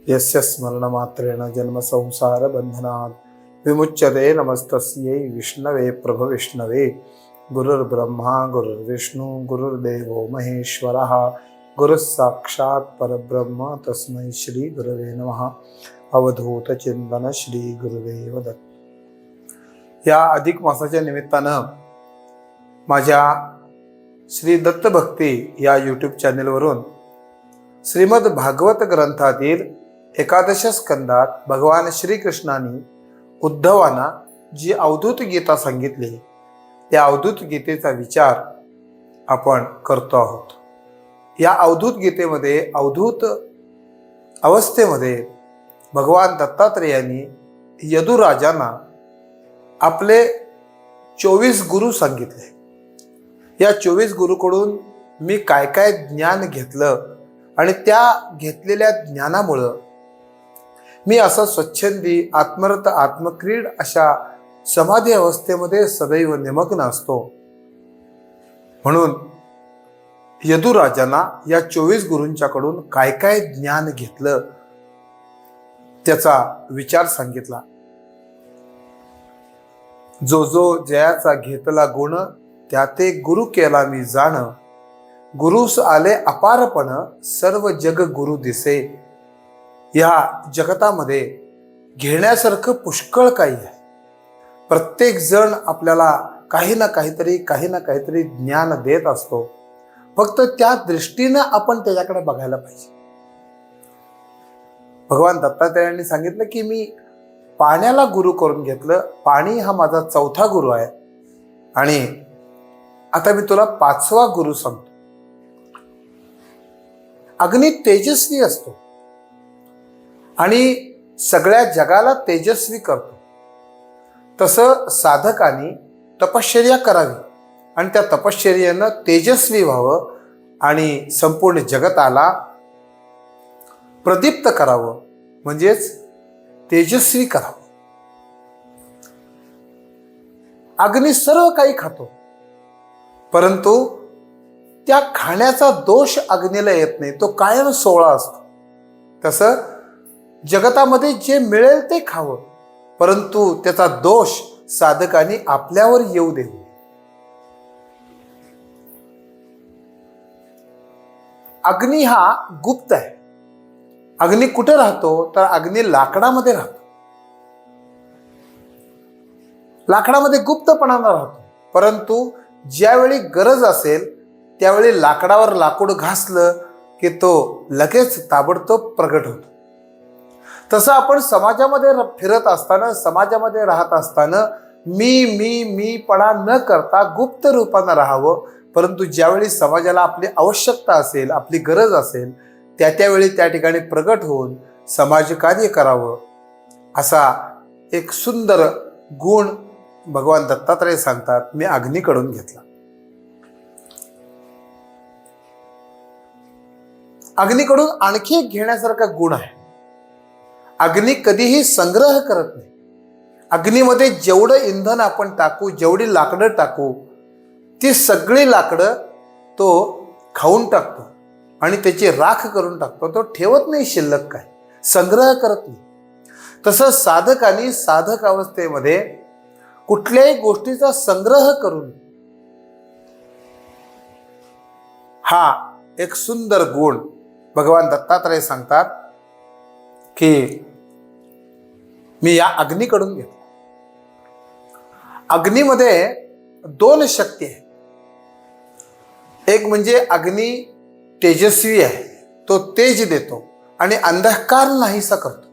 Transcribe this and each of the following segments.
यस्य स्मरणमात्रेण जन्मसंसार बंधनात् विमुच्यते। नमस्तस्यै विष्णवे प्रभविष्णवे। गुरुर्ब्रह्मा गुरुर्विष्णु गुरुर्देवो महेश्वरः। गुरुः साक्षात् परब्रह्म तस्मै श्री गुरवे नमः। अवधूत चिंतन श्री गुरुदेव दत्त। या अधिक मासाच्या निमित्तानं माझ्या श्री दत्त भक्ती या यूट्यूब चॅनेलवरून श्रीमद भागवत ग्रंथातील एकादश स्कंदात भगवान श्रीकृष्णाने उद्धवांना जी अवधूत गीता सांगितली त्या अवधूत गीतेचा विचार आपण करतो आहोत। या अवधूत गीतेमध्ये अवधूत अवस्थेमध्ये भगवान दत्तात्रेयांनी यदुराजांना आपले 24 गुरु सांगितले। या 24 गुरुकडून मी काय काय ज्ञान घेतलं आणि त्या घेतलेल्या ज्ञानामुळं मी असं स्वच्छंदी आत्मरत आत्मक्रीड अशा समाधी अवस्थेमध्ये सदैव निमग्न असतो। म्हणून यदुराजांना या 24 गुरूंच्याकडून काय काय ज्ञान घेतलं त्याचा विचार सांगितला। जो जो जयाचा घेतला गुण त्या ते गुरु केला मी जाण। गुरुस आले अपारपण सर्व जग गुरु दिसे। या जगतामध्ये घेण्यासारखं पुष्कळ काही आहे। प्रत्येक जण आपल्याला काही ना काहीतरी ज्ञान देत असतो। फक्त त्या दृष्टीनं आपण त्याच्याकडे बघायला पाहिजे। भगवान दत्तात्रेयांनी सांगितलं की मी पाण्याला गुरु करून घेतलं। पाणी हा माझा 4था गुरु आहे आणि आता मी तुला 5वा गुरु सांगतो। अग्नी तेजस्वी असतो आणि सगळ्या जगाला तेजस्वी करतो। तसं साधकांनी तपश्चर्या करावी आणि त्या तपश्चर्येनं तेजस्वी व्हावं आणि संपूर्ण जगताला प्रदीप्त करावं, म्हणजेच तेजस्वी करावं। अग्नी सर्व काही खातो, परंतु त्या खाण्याचा दोष अग्नीला येत नाही, तो कायम सोळा असतो। तसं जगतामध्ये जे मिळेल ते खावं, परंतु त्याचा दोष साधकांनी आपल्यावर येऊ देऊ। अग्नी हा गुप्त आहे। अग्नी कुठे राहतो तर अग्नी लाकडामध्ये राहतो। लाकडामध्ये गुप्तपणानं राहतो, परंतु ज्यावेळी गरज असेल त्यावेळी लाकडावर लाकूड घासलं की तो लगेच ताबडतोब प्रगट होतो। तसं आपण समाजामध्ये फिरत असताना, समाजामध्ये राहत असताना मीपणा न करता गुप्त रूपानं राहावं। परंतु ज्यावेळी समाजाला आपली आवश्यकता असेल, आपली गरज असेल, त्यावेळी त्या ठिकाणी प्रगट होऊन समाजकार्य करावं। असा एक सुंदर गुण भगवान दत्तात्रेय सांगतात, मी अग्नीकडून घेतला। अग्नीकडून आणखी एक घेण्यासारखा गुण आहे। अग्नी कधीही संग्रह करत नाही। अग्नीमध्ये जेवढं इंधन आपण टाकू, जेवढी लाकडं टाकू, ती सगळी लाकडं तो खाऊन टाकतो आणि त्याची राख करून टाकतो। तो ठेवत नाही शिल्लक, काय संग्रह करत नाही। तसं साधकांनी साधक अवस्थेमध्ये कुठल्याही गोष्टीचा संग्रह करून, हा एक सुंदर गुण भगवान दत्तात्रेय सांगतात की मी या अग्नीकडून घेतला। अग्नीमध्ये 2 शक्ती आहे। एक म्हणजे अग्नी तेजस्वी आहे, तो तेज देतो आणि अंधकार नाहीसा करतो।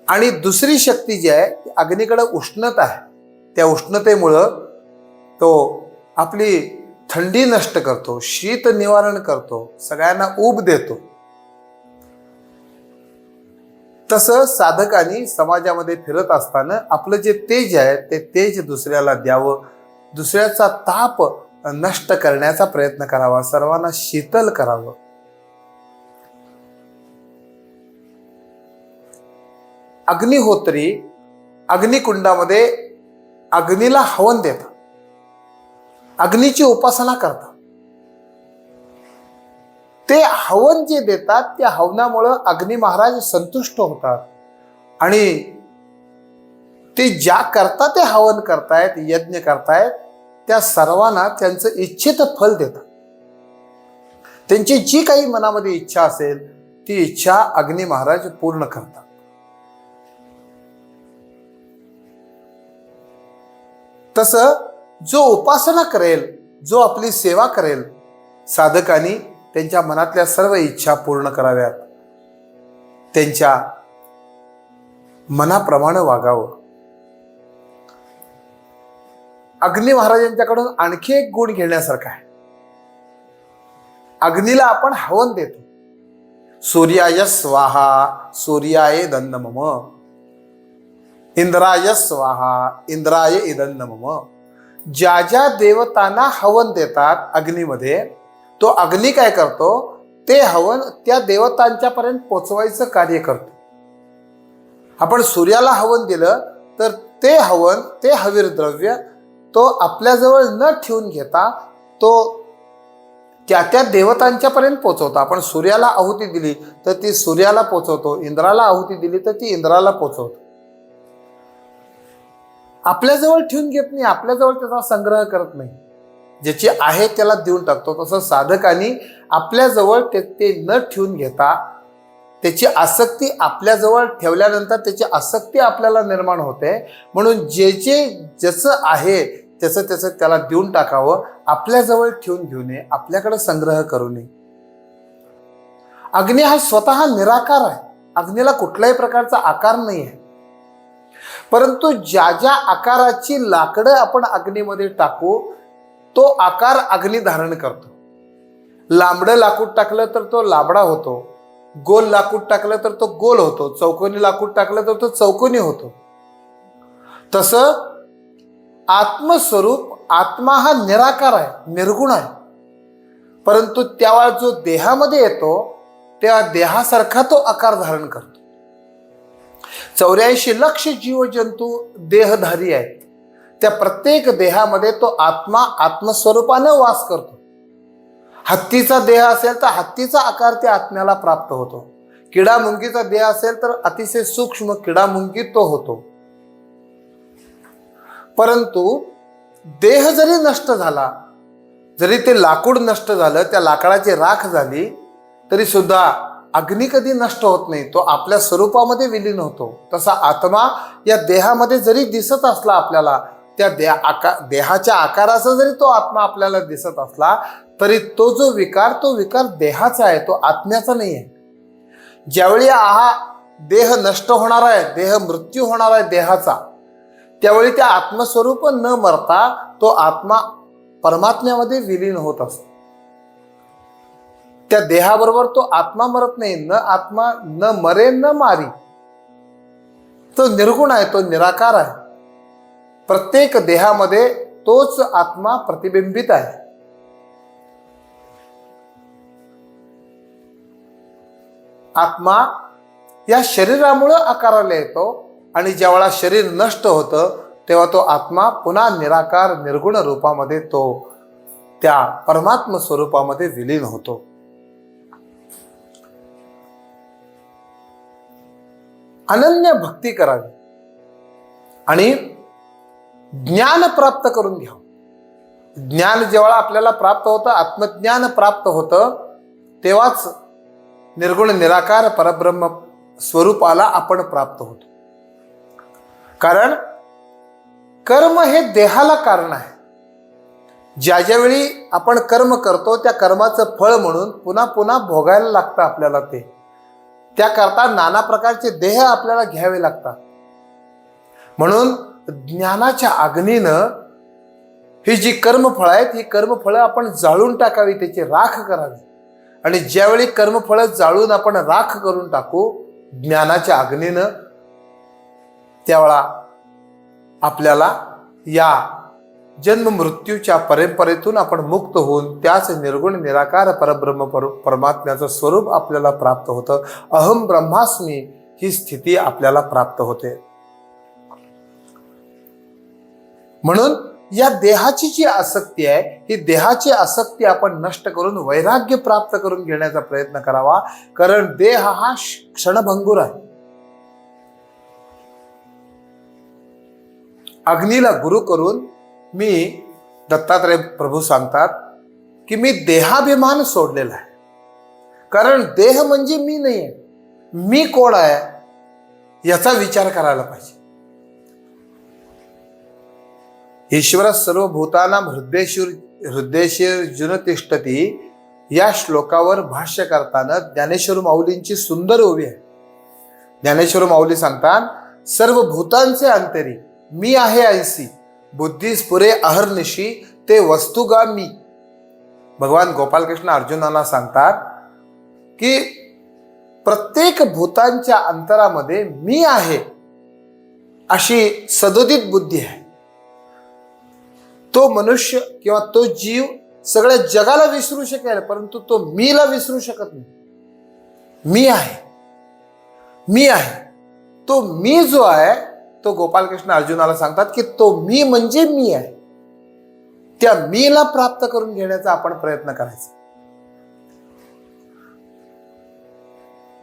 आणि दुसरी शक्ती जी आहे ती अग्नीकडे उष्णता आहे। त्या उष्णतेमुळं तो आपली थंडी नष्ट करतो, शीत निवारण करतो, सगळ्यांना ऊब देतो। तसं साधकांनी समाजामध्ये फिरत असताना आपलं जे तेज आहे ते तेज दुसऱ्याला द्यावं, दुसऱ्याचा ताप नष्ट करण्याचा प्रयत्न करावा, सर्वांना शीतल करावं। अग्निहोत्री अग्निकुंडामध्ये अग्नीला हवन देतात, अग्नीची उपासना करतात। ते हवन जे देतात त्या हवनामुळं अग्नी महाराज संतुष्ट होतात आणि ते ज्या करता ते हवन करतायत, यज्ञ करतायत, त्या सर्वांना त्यांचं इच्छित फल देतात. त्यांची जी काही मनामध्ये इच्छा असेल ती इच्छा अग्नी महाराज पूर्ण करतात. तसं जो उपासना करेल, जो आपली सेवा करेल, साधकांनी त्यांच्या मनातल्या सर्व इच्छा पूर्ण कराव्यात, त्यांच्या मनाप्रमाणे वागावं. अग्नी महाराजांच्याकडून आणखी एक गुण घेण्यासारखा आहे. अग्नीला आपण हवन देतो. सूर्याय स्वाहा सूर्याय दन्न मम, इंद्राय स्वाहा इंद्राय इदन्न मम. ज्या ज्या देवतांना हवन देतात अग्नीमध्ये, तो अग्नी काय करतो, ते हवन त्या देवतांच्यापर्यंत पोचवायचं कार्य करतो. आपण सूर्याला हवन दिलं तर ते हवन, ते हवीर द्रव्य तो आपल्याजवळ न ठेवून घेता तो त्या त्या देवतांच्यापर्यंत पोचवतो. आपण सूर्याला आहुती दिली तर ती सूर्याला पोचवतो, इंद्राला आहुती दिली तर ती इंद्राला पोचवतो. आपल्याजवळ ठेवून घेत नाही, आपल्याजवळ त्याचा संग्रह करत नाही, ज्याची आहे त्याला देऊन टाकतो. तसं साधकांनी आपल्याजवळ ते न ठेवून घेता त्याची आसक्ती आपल्याजवळ ठेवल्यानंतर त्याची आसक्ती आपल्याला निर्माण होते. म्हणून जे जसं आहे त्याचं त्याचं त्याला देऊन टाकावं, आपल्याजवळ ठेवून घेऊ नये, आपल्याकडे संग्रह करू नये. अग्नी हा स्वतः निराकार आहे. अग्नीला कुठल्याही प्रकारचा आकार नाही आहे. परंतु ज्या ज्या आकाराची लाकडं आपण अग्नीमध्ये टाकू तो आकार अग्नी धारण करतो. लांबडं लाकूड टाकलं तर तो लांबडा होतो, गोल लाकूड टाकलं तर तो गोल होतो, चौकोनी लाकूड टाकलं तर तो चौकोनी होतो. तसं आत्मस्वरूप, आत्मा हा निराकार आहे, निर्गुण आहे. परंतु त्यावेळा जो देहामध्ये येतो त्या देहासारखा तो आकार धारण करतो. 84 लक्ष जीवजंतू देहधारी आहेत. त्या प्रत्येक देहामध्ये तो आत्मा आत्मस्वरूपानं वास करतो. हत्तीचा देह असेल तर हत्तीचा आकार त्या आत्म्याला प्राप्त होतो. किडामुंगीचा देह असेल तर अतिशय सूक्ष्म किडामुंगी तो होतो. परंतु देह जरी नष्ट झाला, जरी ते लाकूड नष्ट झालं, त्या लाकडाची राख झाली, तरी सुद्धा अग्नी कधी नष्ट होत नाही, तो आपल्या स्वरूपामध्ये विलीन होतो. तसा आत्मा या देहामध्ये जरी दिसत असला आपल्याला, त्या देहाच्या आकाराचा जरी तो आत्मा आपल्याला दिसत असला तरी तो जो विकार, तो विकार देहाचा आहे, तो आत्म्याचा नाही आहे. ज्यावेळी हा देह नष्ट होणार आहे, देह मृत्यू होणार आहे देहाचा, त्यावेळी त्या आत्मस्वरूप न मरता तो आत्मा परमात्म्यामध्ये विलीन होत असतो. त्या देहाबरोबर तो आत्मा मरत नाही. न आत्मा न मरे न मारी. तो निर्गुण आहे, तो निराकार आहे. प्रत्येक देहामध्ये तोच आत्मा प्रतिबिंबित आहे. आत्मा या शरीरामुळे आकाराला येतो आणि ज्यावेळा शरीर नष्ट होतं तेव्हा तो आत्मा पुन्हा निराकार निर्गुण रूपामध्ये तो त्या परमात्म स्वरूपामध्ये विलीन होतो. अनन्य भक्ती करावी आणि ज्ञान प्राप्त करून घ्यावं. ज्ञान जेव्हा आपल्याला प्राप्त होतं, आत्मज्ञान प्राप्त होतं, तेव्हाच निर्गुण निराकार परब्रह्म स्वरूपाला आपण प्राप्त होतो. कारण कर्म हे देहाला कारण आहे. ज्या ज्यावेळी आपण कर्म करतो त्या कर्माचं फळ म्हणून पुन्हा पुन्हा भोगायला लागतं आपल्याला. ते त्याकरता नाना प्रकारचे देह आपल्याला घ्यावे लागतात. म्हणून ज्ञानाच्या अग्नीनं ही जी कर्मफळं आहेत, ही कर्मफळं आपण जाळून टाकावी, त्याची राख करावी. आणि ज्यावेळी कर्मफळं जाळून आपण राख करून टाकू ज्ञानाच्या अग्नीनं, त्यावेळा आपल्याला या जन्म मृत्यूच्या परंपरेतून आपण मुक्त होऊन त्याच निर्गुण निराकार परब्रह्म परमात्म्याचं स्वरूप आपल्याला प्राप्त होतं. अहम ब्रह्मास्मी ही स्थिती आपल्याला प्राप्त होते. म्हणून या देहाची जी आसक्ती आहे, ही देहाची आसक्ती आपण नष्ट करून वैराग्य प्राप्त करून घेण्याचा प्रयत्न करावा. कारण देह हा क्षणभंगुर आहे. अग्नीला गुरु करून मी दत्तात्रय प्रभू सांगतात की मी देहाभिमान सोडलेला आहे. कारण देह म्हणजे मी नाही आहे. मी कोण आहे याचा विचार करायला पाहिजे. ईश्वर सर्व भूतानां हृदयेषु तिष्ठती या श्लोकावर भाष्य करताना ज्ञानेश्वर माऊलींची सुंदर ओवी आहे. ज्ञानेश्वर माऊली सांगतात, सर्व भूतांचे अंतरी मी आहे ऐसी, बुद्धीस पुरे अहर्निशी ते वस्तुगा मी. भगवान गोपालकृष्ण अर्जुनाला सांगतात की प्रत्येक भूतांच्या अंतरामध्ये मी आहे अशी सदोदित बुद्धी आहे. तो मनुष्य किंवा तो जीव सगळ्या जगाला विसरू शकेल, परंतु तो मीला विसरू शकत नाही. मी आहे, मी आहे. तो मी जो आहे तो गोपालकृष्ण अर्जुनाला सांगतात की तो मी म्हणजे मी आहे. त्या मीला प्राप्त करून घेण्याचा आपण प्रयत्न करायचा.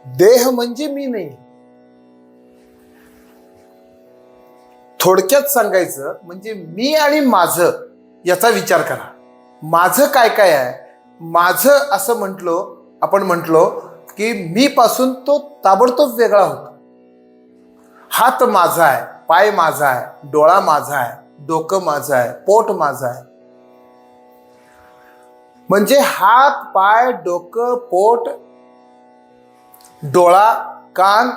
देह म्हणजे मी नाही. थोडक्यात सांगायचं म्हणजे मी आणि माझं याचा विचार करा. माझं काय काय आहे? माझं असं आपण म्हटलो की मी पासून तो ताबडतोब वेगळा होतो. हात माझा आहे, पाय माझा आहे, डोळा माझा आहे, डोकं माझं आहे, पोट माझं आहे. म्हणजे हात, पाय, डोकं, पोट, डोळा, कान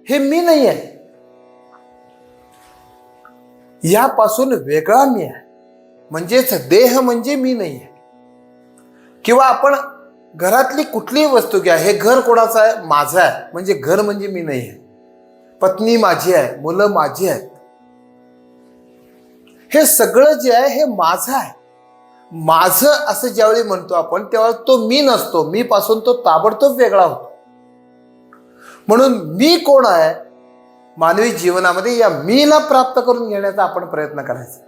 हे मी नाही आहे. यापासून वेगळा मी आहे. म्हणजेच देह म्हणजे मी नाही आहे. किंवा आपण घरातली कुठलीही वस्तू घ्या, हे घर कोणाचं आहे? माझं आहे. म्हणजे घर म्हणजे मी नाही आहे. पत्नी माझी आहे, मुलं माझी आहेत. हे सगळं जे आहे हे माझं आहे. माझं असं ज्यावेळी म्हणतो आपण तेव्हा तो मी नसतो. मी पासून तो ताबडतोब वेगळा होतो. म्हणून मी कोण आहे? मानवी जीवनामध्ये या मीला प्राप्त करून घेण्याचा आपण प्रयत्न करायचा.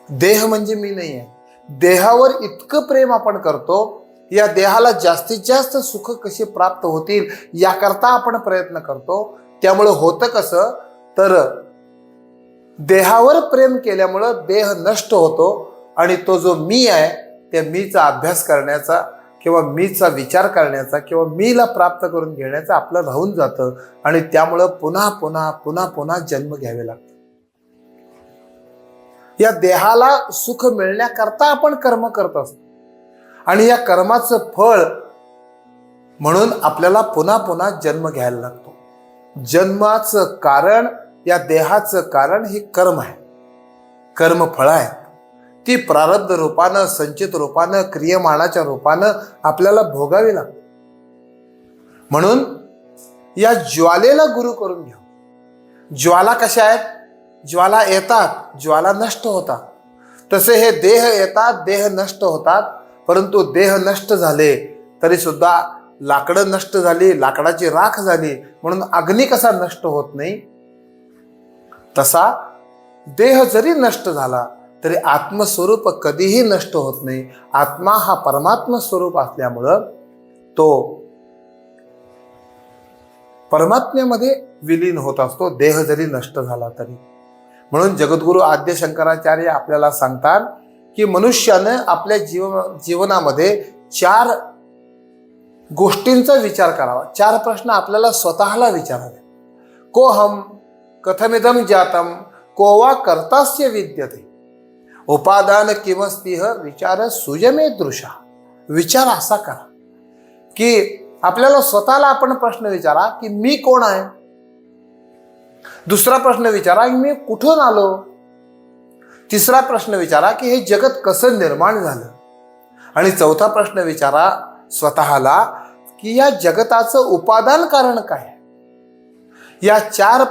देह म्हणजे मी नाही आहे. देहावर इतकं प्रेम आपण करतो, या देहाला जास्तीत जास्त सुख कसे प्राप्त होतील याकरता आपण प्रयत्न करतो. त्यामुळं होतं कसं तर देहावर प्रेम केल्यामुळं देह नष्ट होतो आणि तो जो मी आहे त्या मीचा अभ्यास करण्याचा किंवा मीचा विचार करण्याचा किंवा मीला प्राप्त करून घेण्याचं आपलं राहून जातं आणि त्यामुळं पुन्हा पुन्हा पुन्हा पुन्हा जन्म घ्यावे लागतात. या देहाला सुख मिळण्याकरता आपण कर्म करत असतो आणि या कर्माचं फळ म्हणून आपल्याला पुन्हा पुन्हा जन्म घ्यायला लागतो. जन्माचं कारण, या देहाचं कारण हे कर्म आहे, कर्मफळ आहे. ती प्रारब्ध रूपानं, संचित रूपानं, क्रियमाणाच्या रूपानं आपल्याला भोगावी लागते. म्हणून या ज्वालेला गुरु करून घ्या. ज्वाला कशा आहेत? ज्वाला येतात, ज्वाला नष्ट होतात. तसे हे देह येतात, देह नष्ट होतात. परंतु देह नष्ट झाले तरी सुद्धा लाकडं नष्ट झाली, लाकडाची राख झाली म्हणून अग्नी कसा नष्ट होत नाही, तसा देह जरी नष्ट झाला तरी आत्मस्वरूप कधीही नष्ट होत नाही. आत्मा हा परमात्मा स्वरूप असल्यामुळं तो परमात्म्यामध्ये विलीन होत असतो, देह जरी नष्ट झाला तरी. म्हणून जगद्गुरु आद्य शंकराचार्य आपल्याला सांगतात की मनुष्यानं आपल्या जीवनामध्ये 4 गोष्टींचा विचार करावा. 4 प्रश्न आपल्याला स्वतःला विचारावे. कोहम, कथमिदम जातम, कोवा कर्तास्य विद्यते, उपादान किमस्तिह विचार सुजमे दृशा. विचार असा करा की आपल्याला स्वतःला आपण प्रश्न विचारा की मी कोण आहे. दुसरा प्रश्न विचारा की मी कुठून आलो. तिसरा प्रश्न विचारा की हे जगत कसं निर्माण झालं. आणि चौथा प्रश्न विचारा स्वतःला की या जगताचं उपादान कारण काय. या 4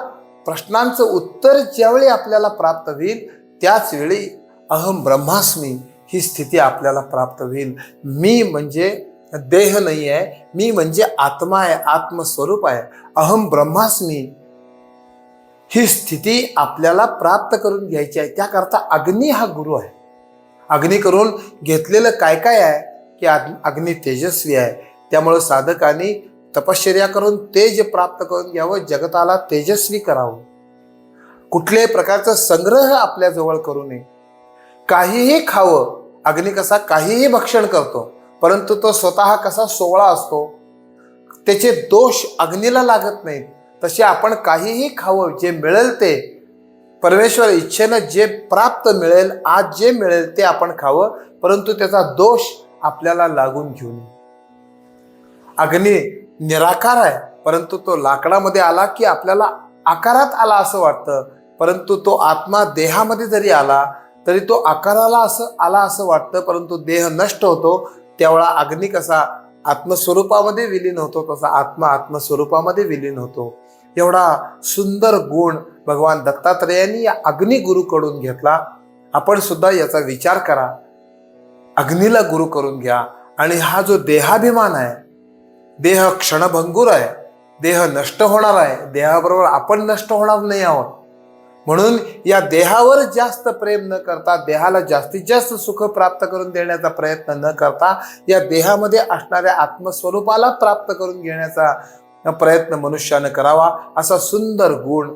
प्रश्नांचं उत्तर ज्यावेळी आपल्याला प्राप्त होईल त्याच वेळी अहम ब्रह्मास्मी ही स्थिती आपल्याला प्राप्त होईल. मी म्हणजे देह नाही आहे, मी म्हणजे आत्मा आहे, आत्मस्वरूप आहे. अहम ब्रह्मास्मी ही स्थिती आपल्याला प्राप्त करून घ्यायची आहे. त्याकरता अग्नी हा गुरु आहे. अग्नी करून घेतलेलं काय काय आहे की अग्नी तेजस्वी आहे. त्यामुळं साधकांनी तपश्चर्या करून तेज प्राप्त करून घ्यावं, जगताला तेजस्वी करावं. कुठल्याही प्रकारचा संग्रह आपल्या जवळ करू नये. काहीही खावं. अग्नी कसा काहीही भक्षण करतो, परंतु तो स्वतः कसा सोवळा असतो, त्याचे दोष अग्नीला लागत नाहीत. तसे आपण काहीही खावं, जे मिळेल ते परमेश्वर इच्छेनं जे प्राप्त मिळेल, आज जे मिळेल ते आपण खावं, परंतु त्याचा दोष आपल्याला लागून घेऊ नये. अग्नी निराकार आहे, परंतु तो लाकडामध्ये आला की आपल्याला आकारात आला असं वाटतं, परंतु तो आत्मा देहामध्ये जरी आला तरी तो आकाराला आला असं वाटतं, परंतु देह नष्ट होतो. त्यावेळा अग्नी कसा आत्मस्वरूपामध्ये विलीन होतो, तसा आत्मा आत्मस्वरूपामध्ये विलीन होतो. एवढा सुंदर गुण भगवान दत्तात्रेयांनी या अग्नी गुरुकडून घेतला. आपण सुद्धा याचा विचार करा. अग्नीला गुरु करून घ्या. आणि हा जो देहाभिमान आहे, देह क्षणभंगूर आहे, देह नष्ट होणार आहे, देहाबरोबर आपण नष्ट होणार नाही आहोत. म्हणून या देहावर जास्त प्रेम न करता, देहाला जास्तीत जास्त सुख प्राप्त करून देण्याचा प्रयत्न न करता, या देहामध्ये असणाऱ्या आत्मस्वरूपाला प्राप्त करून घेण्याचा प्रयत्न मनुष्यानं करावा. असा सुंदर गुण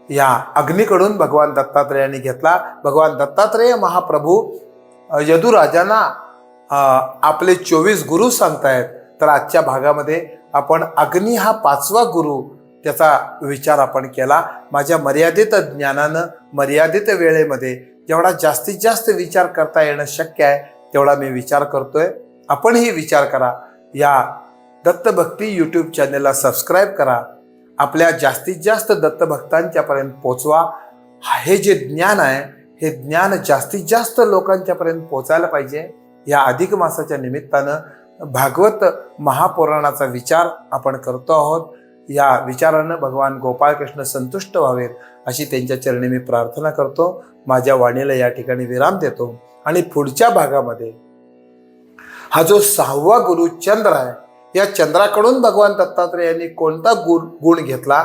या अग्नीकडून भगवान दत्तात्रेयांनी घेतला. भगवान दत्तात्रेय महाप्रभू यदुराजांना आपले 24 गुरु सांगतायत. तर आजच्या भागामध्ये आपण अग्नी हा 5वा गुरु त्याचा विचार आपण केला. माझ्या मर्यादित ज्ञानानं, मर्यादित वेळेमध्ये जेवढा जास्तीत जास्त विचार करता येणं शक्य आहे तेवढा मी विचार करतोय. आपणही विचार करा. या दत्तभक्ती यूट्यूब चॅनलला सबस्क्राईब करा. आपल्या जास्तीत जास्त दत्तभक्तांच्यापर्यंत पोचवा. हे जे ज्ञान आहे, हे ज्ञान जास्तीत जास्त लोकांच्यापर्यंत पोचायला पाहिजे. या अधिक मासाच्या निमित्तानं भागवत महापुराणाचा विचार आपण करतो आहोत. या विचारानं भगवान गोपाळकृष्ण संतुष्ट व्हावेत अशी त्यांच्या चरणी मी प्रार्थना करतो. माझ्या वाणीला या ठिकाणी विराम देतो आणि पुढच्या भागामध्ये हा जो 6वा गुरु चंद्र आहे, या चंद्राकडून भगवान दत्तात्रेयांनी कोणता गुण घेतला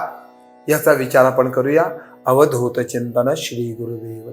याचा विचार आपण करूया. अवधूत चिंतन श्री गुरुदेव.